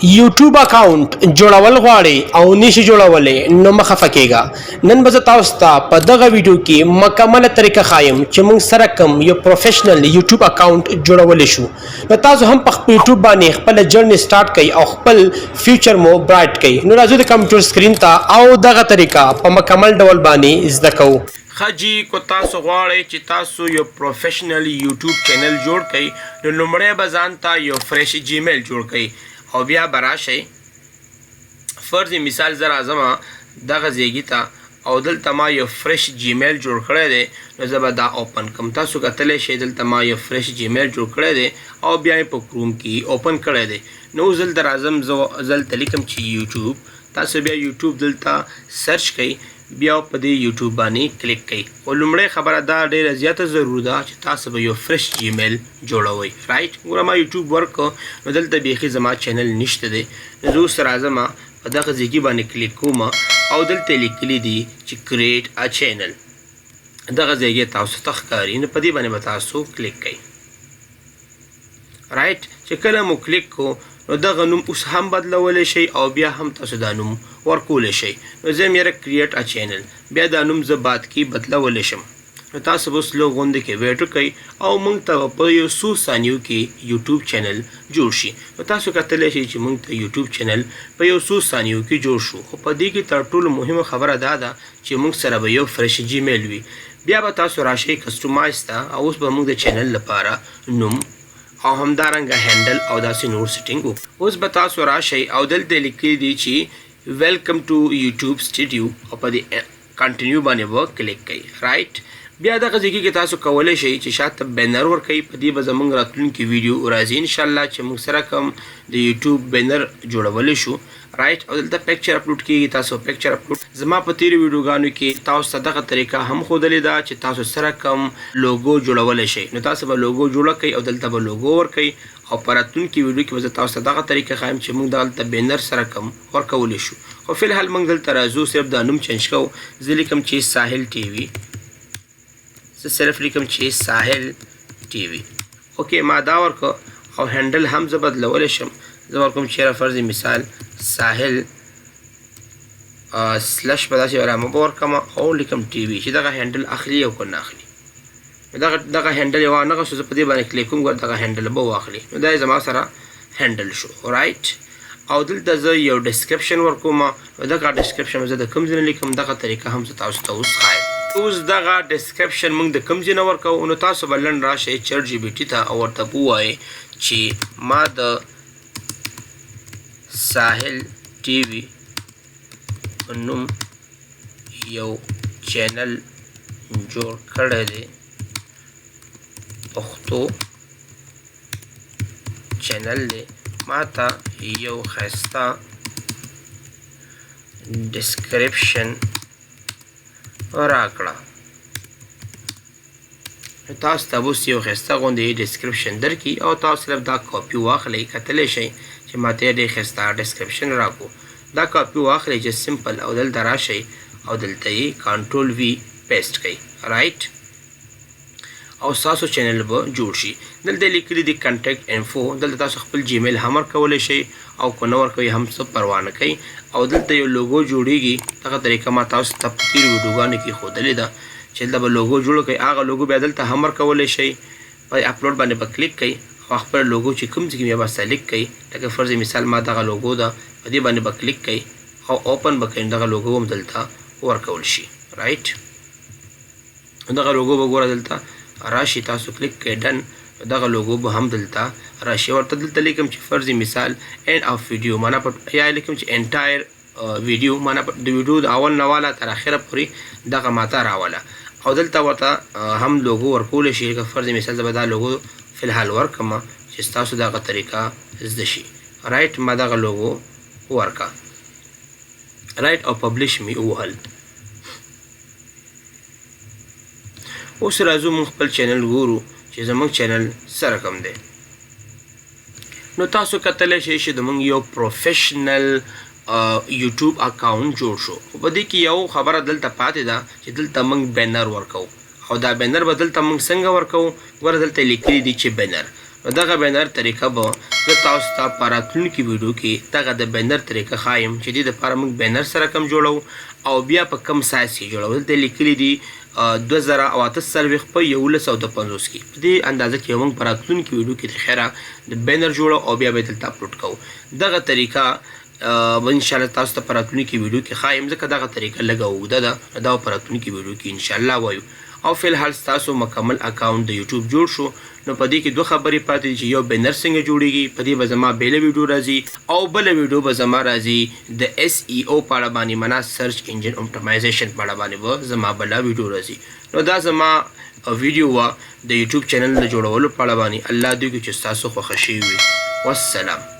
یوټیوب اکاونټ جوړول غواړئ او نشئ جوړولی نو مه خفه کیږه. نن به زه تاسو ته په دغه ویډیو کې مکمله طریقه ښایم چې موږ سره کوم یو پروفیشنل یوټیوب اکاونټ جوړولی شو. نو تاسو هم په خپل یوټیوب باندې خپله جرني سټارټ کړئ او خپل فیوچر مو برایټ کړئ. نو راځو د کمپیوټر سکرین ته او دغه طریقه په مکمل ډول باندې زده کوو. خجی کو تاسو غواړئ چې تاسو یو پروفیشنل یوټیوب چینل جوړ کړئ نو لومړی به ځان ته یو فریش جیمیل جوړ کړئ او بیا به راشئ فرض مثال زه راځم دغه ځایګي ته او دلته ما یو فریش جیمیل جوړ کړی دی نو زه به دا اوپن کړم. تاسو کتلی شئ دلته ما یو فریش جیمیل جوړ کړی دی او بیا یې په کروم کې اوپن کړی دی. نو اوس دلته راځم زه دلته لیکم چې یوټیوب. تاسو بیا یوټیوب دلته سرچ کړئ بیا په دې یوټیوب باندې کلیک کړئ. او لومړی خبره دا ډېره زیاته ضرور ده چې تاسو به یو فریش جیمیل جوړوئ. رایټ ګوره ما یوټیوب ورکړ نو دلته بیخي زما چینل نشته دی. نو زه اوس راځم په دغه ځایګي باندې کلیک کوم او دلته لیکلي دي چې کریټ ا چینل. دغه ځایګي تاسو ته ښکاري نو په دې باندې به تاسو کلیک کړئ. رایټ چې کله مو کلیک کو نو دغه نوم اوس هم بدلولی شئ او بیا هم تاسو دا نوم ورکولی شئ. نو زه یې کریټ ا چینل بیا دا نوم زه بعد کې بدلولی شم. نو تاسو به اوس لږ غوندې کې ویټ وکئ او موږ ته په یو څو ثانیو کې یوټیوب چینل جوړ شي. نو تاسو کتلی شئ چې موږ ته یوټیوب چینل په یو څو ثانیو کې جوړ شو. خو په دې کې تر ټولو مهمه خبره دا ده چې موږ سره به یو فریش جیمیل وي. بیا به تاسو راشئ کسټمایز ته او اوس به موږ د چینل لپاره نوم او همدارنګه هینډل او داسې نور سیټینګ وکړو. اوس به تاسو راشئ او دلته لیکلي دي چې ویلکم ټو یوټیوب سټوډیو او په دې کنټینیو باندې به کلیک کړئ. رایټ بیا دغه ځایګي کې تاسو کولی شئ چې شاته بینر ورکړئ. په دې به زموږ راتلونکي ویډیو راځي انشاءالله چې موږ سره کوم د یوټیوب بینر جوړولی شو. رایټ او دلته پکچر اپلوډ کېږي. تاسو پکچر اپلوډ زما په تیرو ویډیوګانو کې تاسو ته دغه طریقه هم ښودلې ده چې تاسو سره کوم لوګو جوړولی شئ. نو تاسو به لوګو جوړه کړئ او دلته به لوګو ورکړئ او په راتلونکي ویډیو کې به زه تاسو ته دغه طریقه ښایم چې موږ دلته بینر سره کوم ورکولی شو. خو فلحال موږ دلته راځو صرف دا نوم چینج کوو. زه لیکم چې ساحل ټي وي. زه صرف لیکم چې ساحل ټي وي. اوکې ما دا ورکړه او هینډل هم زه بدلولی شم. زه ورکوم چېرې فرض مثال ساحل سلش به داسې رامه به ورکړم او لیکم ټي وي چې دغه هینډل اخلي او که نه اخلي. دغه هینډل یې وانغوستو زه په دې باندې کلیک کوم ګوره دغه هینډل به واخلي. نو دا یې زما سره هینډل شو. رایټ او دلته زه یو ډسکرپشن ورکوم. نو دغه ډسکرپشن زه د کوم ځای نه لیکم دغه طریقه هم زه تاسو ته اوس ښایم. اوس دغه ډسکرپشن موږ د کوم ځای نه ورکوو نو تاسو به لنډ راشئ چیټ جی پي ټي ته او ورته ووایئ چې ما د ساحل ټي وي په نوم یو چینل جوړ کړی دی پښتو چینل دی ما ته یو ښایسته ډسکرپشن راکړه. تاسو ته اوس یو ښایسته غوندې ډسکرپشن درکړي او تاسو صرف دا کاپي واخلئ. کتلی شئ چې ما ته یې ډېر ښایسته ډسکرپشن راکړو. دا کاپي واخلئ چې سمپل او دلته راشئ او دلته یې کنټرول وي پیسټ کړئ. رایټ او ستاسو چینل به جوړ شي. دلته لیکلي دي کنټیکټ انفو. دلته تاسو خپل جیمیل هم ورکولی شئ او که نه ورکوئ هم څه پروا نه کوئ. او دلته یو لوګو جوړیږي. دغه طریقه ما تاسو ته په تېرو ویډیوګانو کې ښودلې ده چې دلته به لوګو جوړ کړئ. هغه لوګو بیا دلته هم ورکولی شئ. په اپلوډ باندې به کلیک کړئ او خپل لوګو چې کوم ځای کې بیا به سلیکټ کړئ. لکه فرض مثال ما دغه لوګو ده په دې باندې به کلیک کړئ او اوپن به کړئ. دغه لوګو هم دلته ورکول شي. رایټ دغه لوګو به ګوره دلته راشي. تاسو کلیک کړئ ډن. دغه لوګو به هم دلته راشي. ورته دلته لیکم چې فرض مثال اینډ اف ویډیو معنا یا لیکم چې انټایر ویډیو معنا د ویډیو د اول نه واله تر اخره پورې دغه ماته راوله. او دلته ورته هم لوګو ورکولی شي. لکه فرض مثال زه به دا لوګو فلحال ورکړم چې ستاسو دغه طریقه زده شي. رایټ ما دغه لوګو ورکړه. رایټ او پبلش مې ووهل. اوس راځو موږ خپل چینل ګورو چې زموږ چینل سره کوم دی. نو تاسو کتلی شئ چې زموږ یو پروفیشنل یوټیوب اکاونټ جوړ شو. خو په دې کې یو خبره دلته پاتې ده چې دلته موږ بینر ورکوو او دا بینر به دلته موږ څنګه ورکوو. ګوره دلته لیکلي دي چې بینر نو دغه بینر طریقه به زه تاسو ته په راتلونکي ویډیو کې دغه د بینر طریقه ښایم چې دې دپاره موږ بینر سره کم جوړو او بیا په کم سایز کې جوړو. دلته لیکلي دي 2048 په 1150 کې. په دې اندازه کې موږ په راتلونکي ویډیو کې د خیره د بینر جوړو او بیا به دلته اپلوډ کوو. دغه طریقه به انشاءالله تاسو ته په راتلونکي ویډیو کې ښایم ځکه دغه طریقه لږه اوږده ده. دا په راتلونکي ویډیو کې انشاءالله وایو. او فی الحال ستاسو مکمل اکاونټ د یوټیوب جوړ شو. نو په دې کې دوه خبرې پاتې دي چې یو بینر څنګه جوړیږي، په دې به زما بیله ویډیو راځي، او بله ویډیو به زما راځي د SEO په اړه باندې، معنا سرچ انجن اپټیمایزیشن په اړه باندې به زما بله ویډیو راځي. نو دا زما ویډیو وه د یوټیوب چینل د جوړولو په اړه باندې. الله دې وکړي چې ستاسو خوښه شوې وي. والسلام.